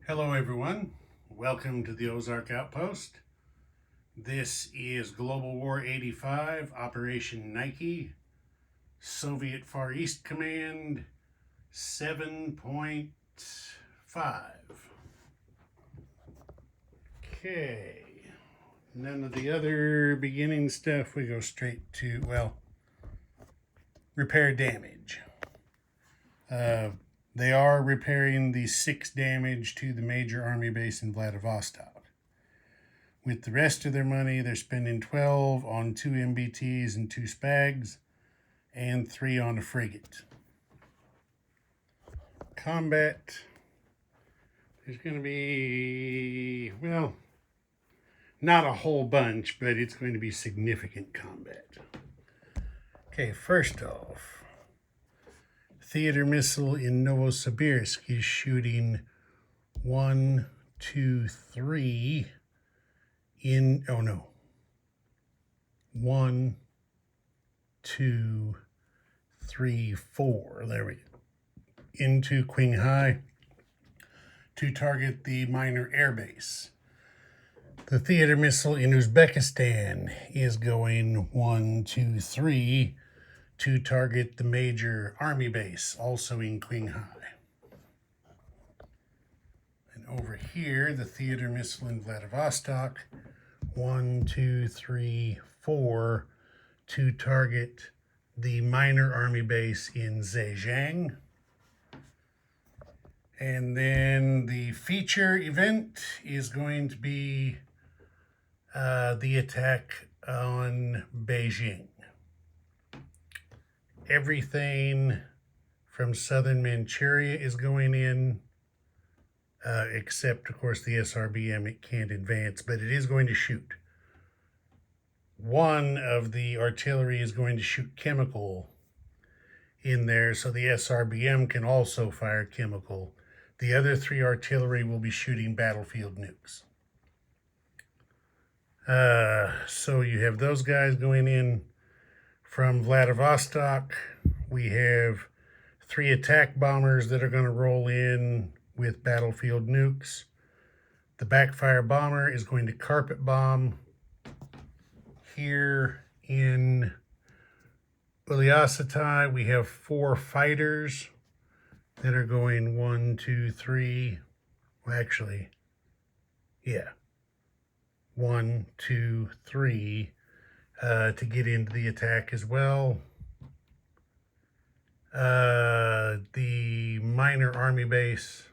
Hello everyone, welcome to the Ozark Outpost. This is Global War 85, Operation Nike, Soviet Far East Command 7.5. Okay, none of the other beginning stuff, we go straight to, repair damage. They are repairing the 6 damage to the major army base in Vladivostok. With the rest of their money, they're spending 12 on 2 MBTs and 2 SPAGs, and 3 on a frigate. Combat, there's going to be, not a whole bunch, but it's going to be significant combat. Okay, first off, theater missile in Novosibirsk is shooting 1, 2, 3 in, 1, 2, 3, 4, there we go, into Qinghai to target the minor airbase. The theater missile in Uzbekistan is going 1, 2, 3 to target the major army base, also in Qinghai. And over here, the theater missile in Vladivostok, 1, 2, 3, 4, to target the minor army base in Zhejiang. And then the feature event is going to be the attack on Beijing. Everything from southern Manchuria is going in, except, of course, the SRBM. It can't advance, but it is going to shoot. One of the artillery is going to shoot chemical in there, so the SRBM can also fire chemical. The other 3 artillery will be shooting battlefield nukes. So you have those guys going in. From Vladivostok, we have 3 attack bombers that are going to roll in with battlefield nukes. The backfire bomber is going to carpet bomb here in Ulyasatai. We have 4 fighters that are going 1, 2, 3. Well, actually, 1, 2, 3. To get into the attack as well. The minor army base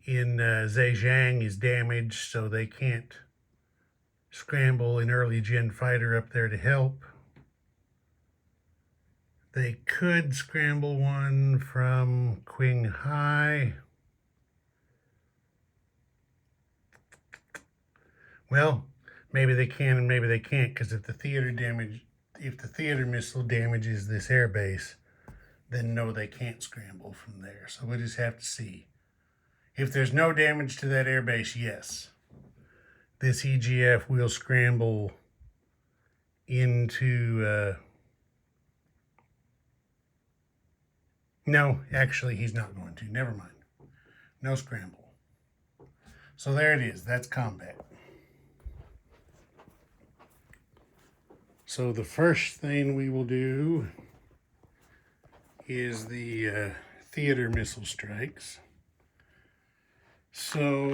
in Zhejiang is damaged, so they can't scramble an early gen fighter up there to help. They could scramble one from Qinghai. Well, maybe they can and maybe they can't, because if the theater missile damages this airbase, then no, they can't scramble from there. So we'll just have to see. If there's no damage to that airbase, yes, this EGF will scramble into... No, actually, he's not going to. Never mind. No scramble. So there it is. That's combat. So the first thing we will do is the theater missile strikes. So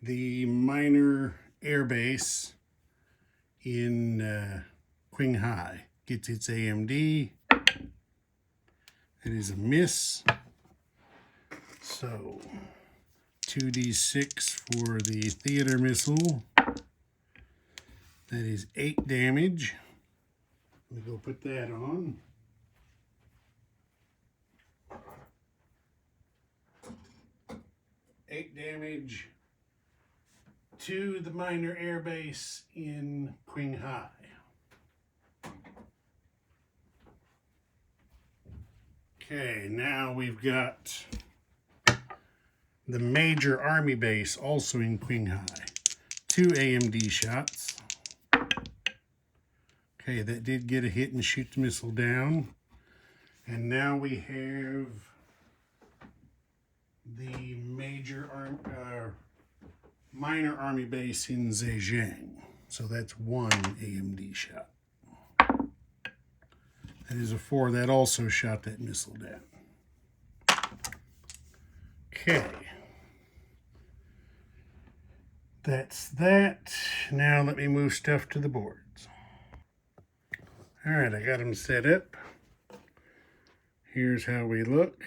the minor airbase in Qinghai gets its AMD. It is a miss. So 2d6 for the theater missile. That is 8 damage. Let me go put that on. Eight damage to the minor airbase in Qinghai. Okay, now we've got the major army base also in Qinghai. 2 AMD shots. Okay, that did get a hit and shoot the missile down. And now we have the minor army base in Zhejiang. So that's one AMD shot. That is a 4 that also shot that missile down. Okay. That's that. Now let me move stuff to the boards. All right, I got them set up. Here's how we look.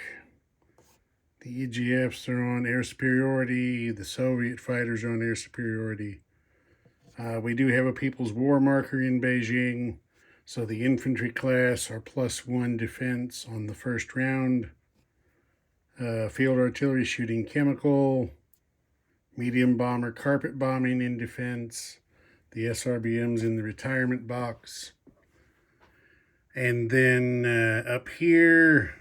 The EGFs are on air superiority. The Soviet fighters are on air superiority. We do have a People's War marker in Beijing. So the infantry class are +1 defense on the first round. Field artillery shooting chemical. Medium bomber carpet bombing in defense. The SRBM's in the retirement box. And then up here,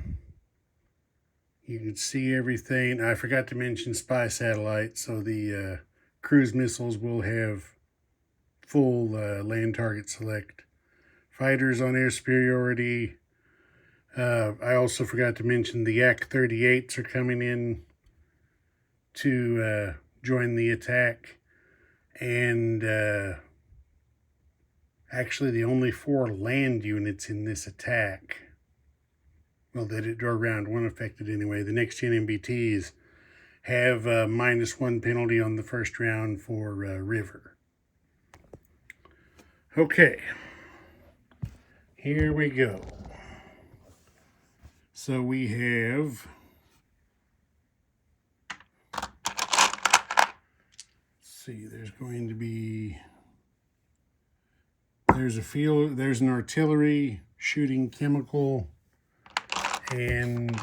you can see everything. I forgot to mention spy satellites. So the cruise missiles will have full land target select. Fighters on air superiority. I also forgot to mention the Yak-38s are coming in to join the attack. And actually the only 4 land units in this attack, well, that it drove around, one affected anyway. The next gen MBTs have a -1 penalty on the first round for river. Okay, here we go. So we have, let's see, there's going to be, there's an artillery shooting chemical, and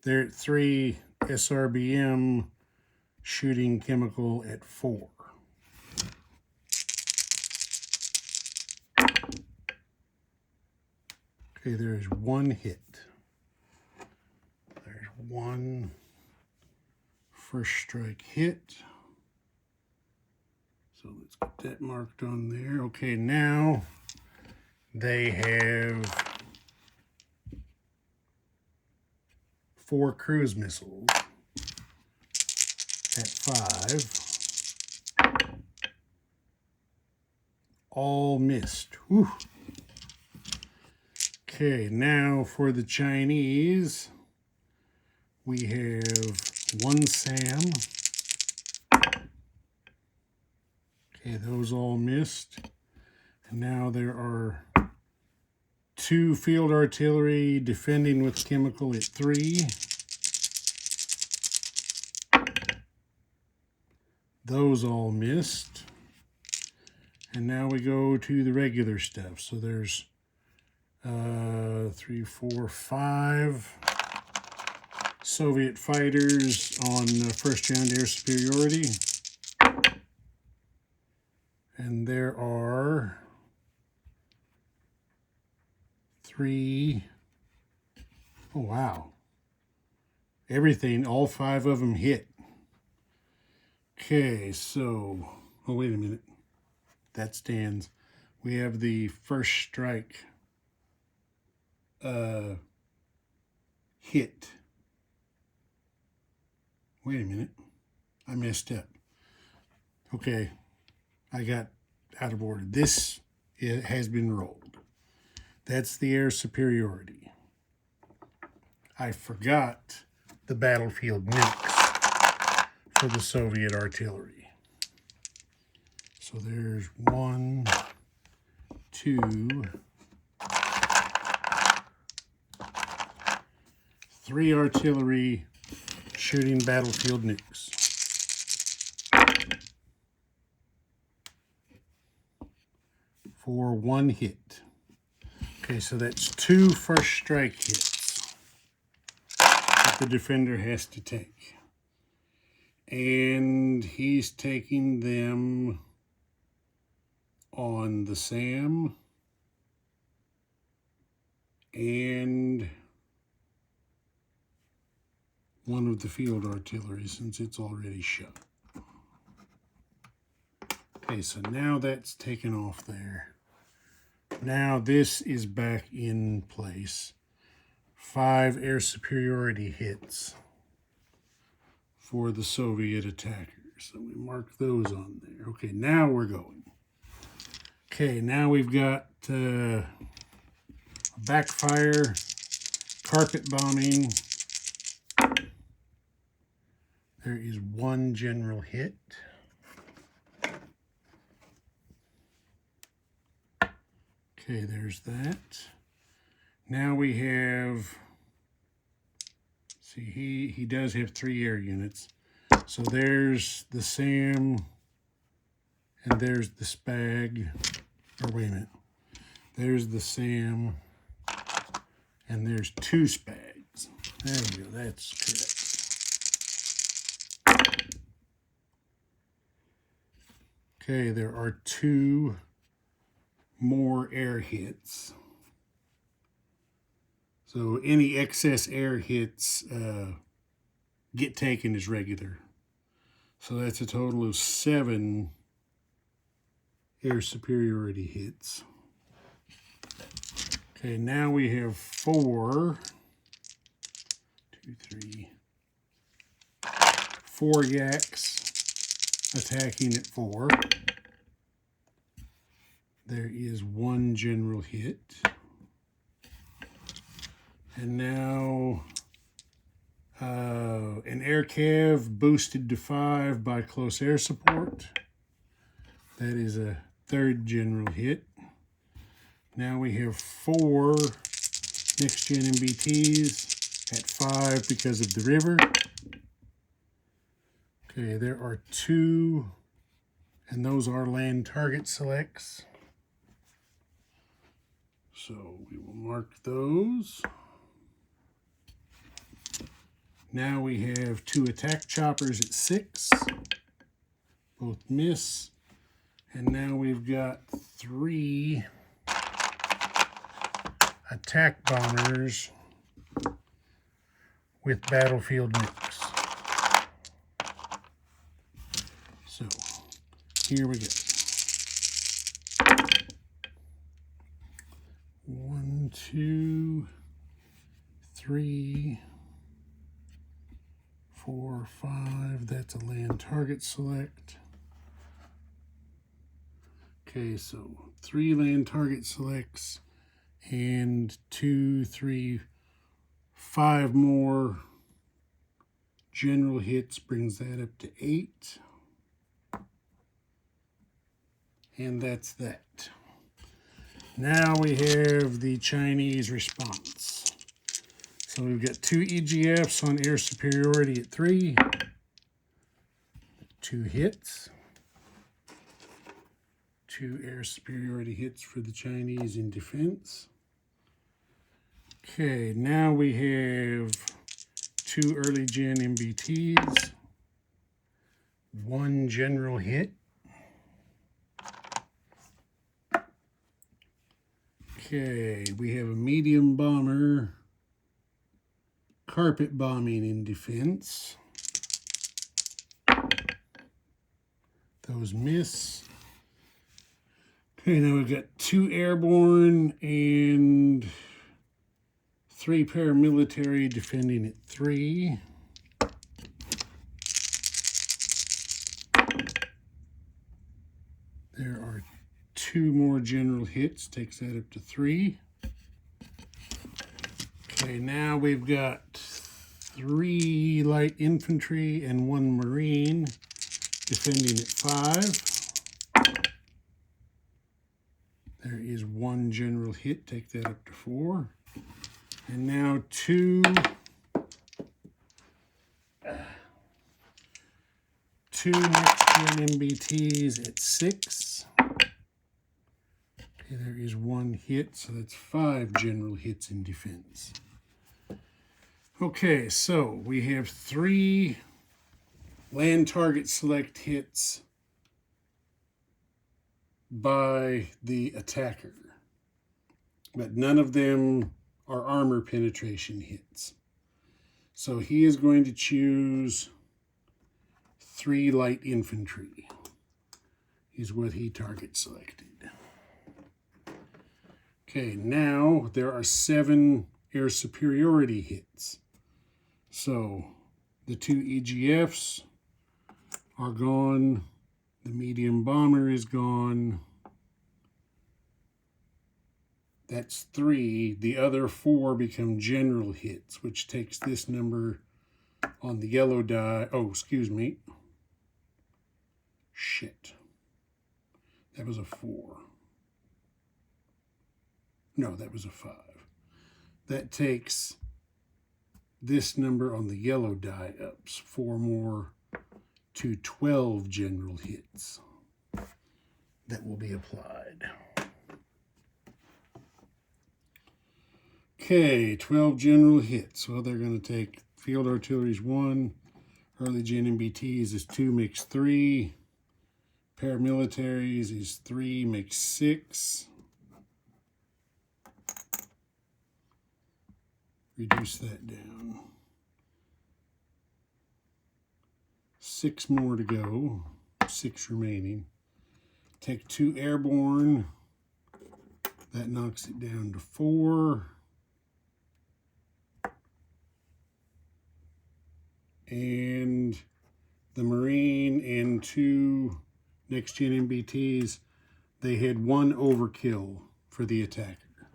there are 3 SRBM shooting chemical at 4. Okay, there's 1 hit. There's 1 first strike hit. So let's get that marked on there. Okay, now they have 4 cruise missiles at 5. All missed. Whew. Okay, now for the Chinese, we have 1 SAM. Okay, those all missed. And now there are 2 field artillery defending with chemical at 3. Those all missed. And now we go to the regular stuff. So there's 3, 4, 5 Soviet fighters on first round air superiority. And there are 3, oh wow, everything, all 5 of them hit. Okay, so, oh wait a minute, that stands. We have the first strike hit. Wait a minute, I messed up. Okay, I got out of order. This has been rolled. That's the air superiority. I forgot the battlefield nukes for the Soviet artillery. So there's 1, 2, 3 artillery shooting battlefield nukes. For 1 hit. Okay, so that's 2 first strike hits that the defender has to take. And he's taking them on the SAM and 1 of the field artillery since it's already shot. Okay, so now that's taken off there. Now this is back in place. 5 air superiority hits for the Soviet attackers. So we mark those on there. Okay, now we're going. Okay, now we've got backfire, carpet bombing. There is 1 general hit. Okay, there's that. Now we have, see, he does have 3 air units. So there's the SAM, and there's the SPAG, or wait a minute. There's the SAM, and there's 2 SPAGs. There we go, that's correct. Okay, there are 2 more air hits. So any excess air hits get taken as regular. So that's a total of 7 air superiority hits. Okay, now we have 4 yaks attacking at 4. There is 1 general hit. And now an air cav boosted to 5 by close air support. That is a 3rd general hit. Now we have 4 next-gen MBTs at 5 because of the river. Okay, there are 2, and those are land target selects. So we will mark those. Now we have 2 attack choppers at 6. Both miss. And now we've got 3 attack bombers with battlefield mix. So here we go. 1, 2, 3, 4, 5. That's a land target select. Okay, so 3 land target selects and 2, 3, 5 more general hits brings that up to 8. And that's that. Now we have the Chinese response. So we've got 2 EGFs on air superiority at 3. 2 hits. 2 air superiority hits for the Chinese in defense. Okay, now we have 2 early gen MBTs. 1 general hit. Okay, we have a medium bomber carpet bombing in defense. Those miss. Okay, now we've got 2 airborne and 3 paramilitary defending at 3. There are 2 more general hits, takes that up to 3. Okay, now we've got 3 light infantry and 1 marine defending at 5. There is 1 general hit, take that up to 4. And now 2 next-gen MBTs at 6. Okay, there is 1 hit, so that's 5 general hits in defense. Okay, so we have 3 land target select hits by the attacker, but none of them are armor penetration hits. So he is going to choose 3 light infantry is what he target selected. Okay, now there are 7 air superiority hits. So the 2 EGFs are gone. The medium bomber is gone. That's 3. The other 4 become general hits, which takes this number on the yellow die. Oh, excuse me. Shit. That was a 4. No, that was a 5. That takes this number on the yellow die up 4 more to 12 general hits that will be applied. Okay, 12 general hits. Well, they're going to take field artillery's 1, early gen MBTs is 2, makes 3, paramilitaries is 3, makes 6. Reduce that down. 6 more to go, 6 remaining. Take 2 airborne, that knocks it down to 4. And the Marine and 2 next-gen MBTs, they had 1 overkill for the attacker.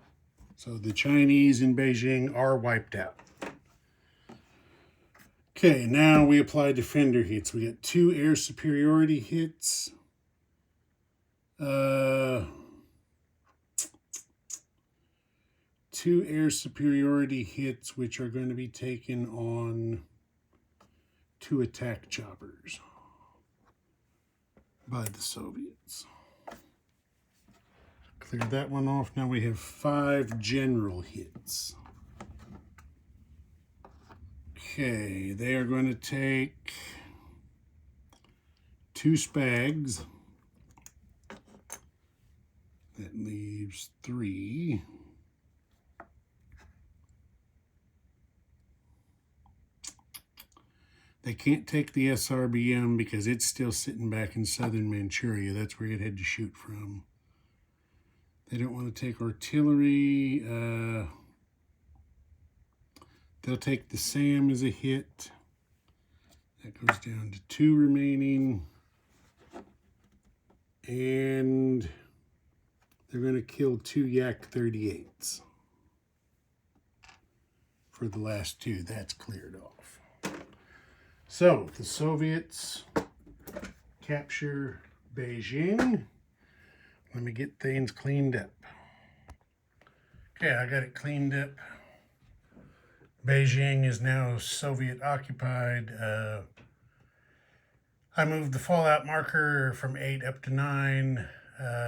So the Chinese in Beijing are wiped out. Okay, now we apply defender hits. We got 2 air superiority hits. 2 air superiority hits, which are going to be taken on 2 attack choppers by the Soviets. Clear that one off. Now we have 5 general hits. Okay, they are going to take 2 Spags. That leaves 3. They can't take the SRBM because it's still sitting back in southern Manchuria. That's where it had to shoot from. They don't want to take artillery. They'll take the SAM as a hit. That goes down to 2 remaining. And they're going to kill 2 Yak-38s for the last 2. That's cleared off. So the Soviets capture Beijing. Let me get things cleaned up. Okay, I got it cleaned up. Beijing is now Soviet occupied. I moved the fallout marker from 8 up to 9.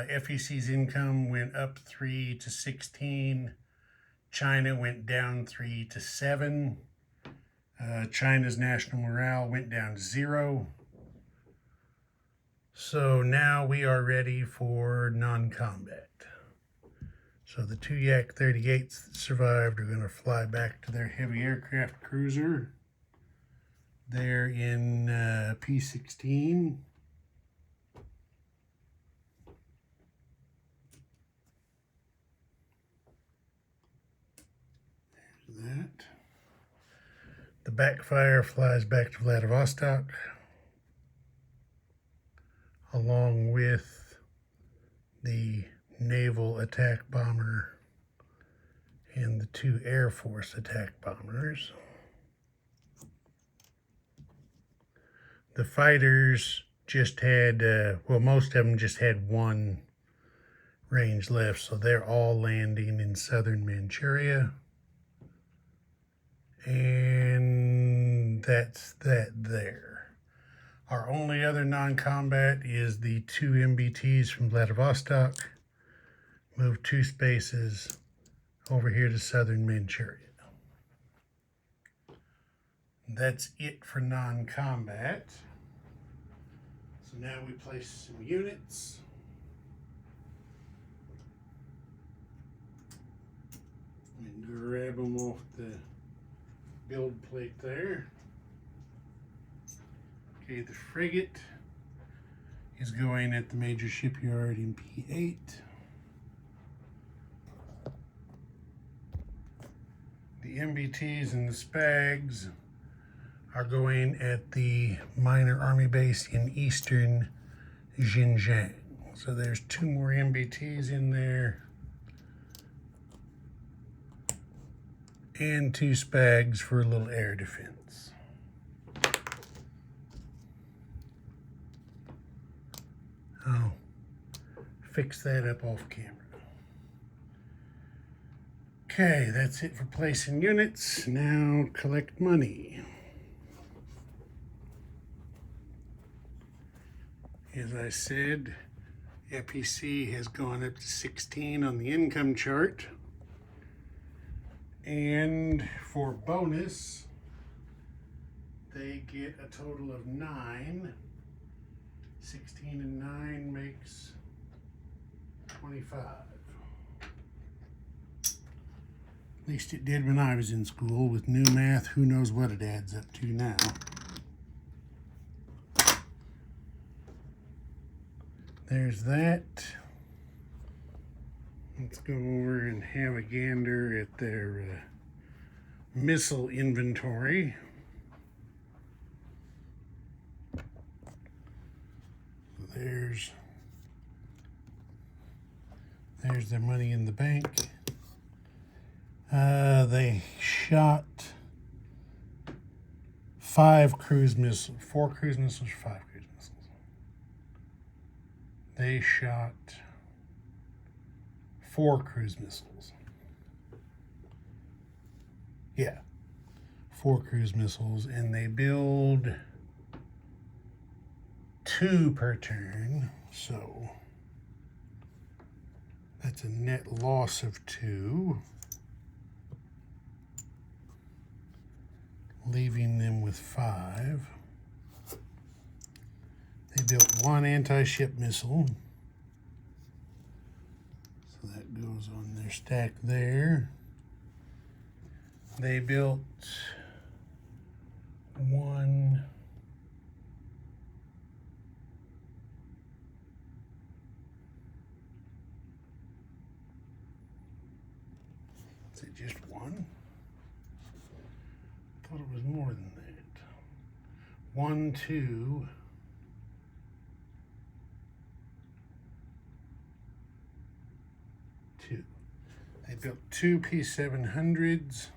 FEC's income went up 3 to 16. China went down 3 to 7. China's national morale went down to 0. So now we are ready for non-combat. So the 2 Yak-38s that survived are going to fly back to their heavy aircraft cruiser. They're in P-16. There's that. The backfire flies back to Vladivostok, along with the naval attack bomber and the 2 Air Force attack bombers. The fighters just had, well, most of them just had 1 range left, so they're all landing in southern Manchuria. And that's that there. Our only other non-combat is the 2 MBTs from Vladivostok. Move 2 spaces over here to southern Manchuria. That's it for non-combat. So now we place some units. And grab them off the build plate there. Okay, the frigate is going at the major shipyard in P8. the MBTs and the SPAGs are going at the minor army base in eastern Xinjiang. So there's 2 more MBTs in there. And 2 SPAGs for a little air defense. I'll fix that up off camera. Okay, that's it for placing units. Now collect money. As I said, FEC has gone up to 16 on the income chart. And for bonus, they get a total of 9. 16 and 9 makes 25. At least it did when I was in school. With new math, who knows what it adds up to now. There's that. Let's go over and have a gander at their missile inventory. There's their money in the bank. They shot 5 cruise missiles, 4 cruise missiles, 5 cruise missiles. They shot 4 cruise missiles. Yeah, 4 cruise missiles, and they build 2 per turn, so that's a net loss of 2, leaving them with 5. They built 1 anti-ship missile, so that goes on their stack there. They built 1 is it just 1? I thought it was more than that. 1, 2, 2. They built 2 P700s,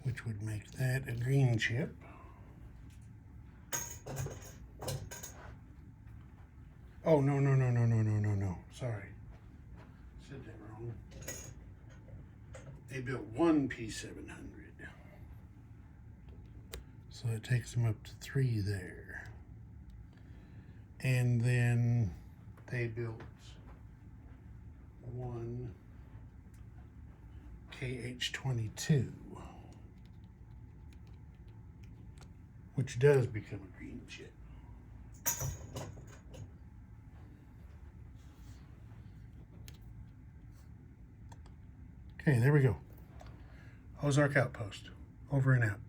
which would make that a green chip. Oh, no. Sorry. Said that wrong. They built 1 P700. So it takes them up to 3 there. And then they built 1 KH-22, which does become a green chip. Okay, there we go. Ozark Outpost. Over and out.